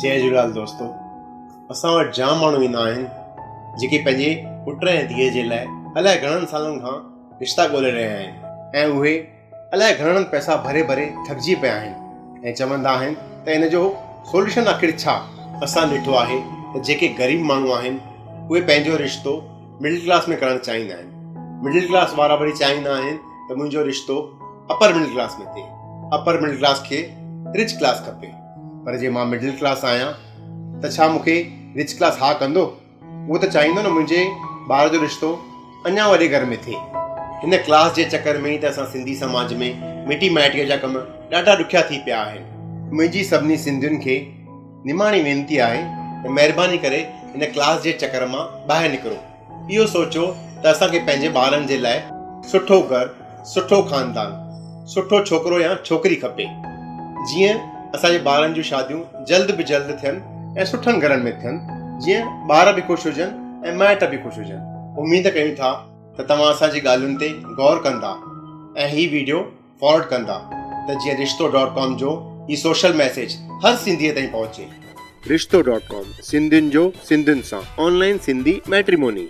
जय झूलेलाल दोस्तों। असां वटि जाम माण्हू ईंदा आहिनि जेके पंहिंजे पुट ऐं धीअ जे लाइ अलाए घणनि सालनि खां रिश्ता ॻोल्हे रहिया आहिनि ऐं उहे अलाए घणनि पैसा भरे भरे थकिजी पिया आहिनि ऐं चवंदा आहिनि त इन जो सोल्यूशन आख़िर छा। असां ॾिठो आहे त जेके ग़रीब माण्हू आहिनि उहे पंहिंजो रिश्तो मिडिल क्लास में करणु चाहींदा आहिनि। मिडिल क्लास वारा वरी चाहींदा आहिनि त मुंहिंजो रिश्तो अपर मिडिल क्लास में थिए। अपर मिडिल क्लास खे रिच क्लास खपे, पर जे मां मिडिल क्लास आहियां त छा मूंखे रिच क्लास हा कंदो? उहो त चाहींदो न मुंहिंजे ॿार जो रिश्तो अञा वॾे घर में थिए। हिन क्लास जे चकर में ई त असां सिंधी समाज में मिटी माइटीअ जा कम ॾाढा ॾुखिया थी पिया आहिनि। मुंहिंजी सभिनी सिंधियुनि खे निमाणी वेनिती आहे त महिरबानी करे हिन क्लास जे चकर मां ॿाहिरि निकिरो। इहो सोचो त असांखे पंहिंजे ॿारनि जे लाइ सुठो घरु, सुठो ख़ानदान, सुठो छोकिरो या छोकिरी खपे, जीअं असांजे ॿारनि जूं शादियूं जल्द बि जल्द थियनि ऐं सुठनि घरनि में थियनि, जीअं ॿार बि ख़ुशि हुजनि ऐं माइट बि ख़ुशि हुजनि। उमेद कयूं था त तव्हां असांजी ॻाल्हियुनि ते गौर कंदा ऐं हीउ वीडियो फॉरवर्ड कंदा त जीअं रिश्तो.com जो हीउ सोशल मैसेज हर सिंधीअ ताईं पहुचे। रिश्तो.com, सिंधियुनि जो सिंधियुनि सां ऑनलाइन सिंधी मैट्रिमोनी।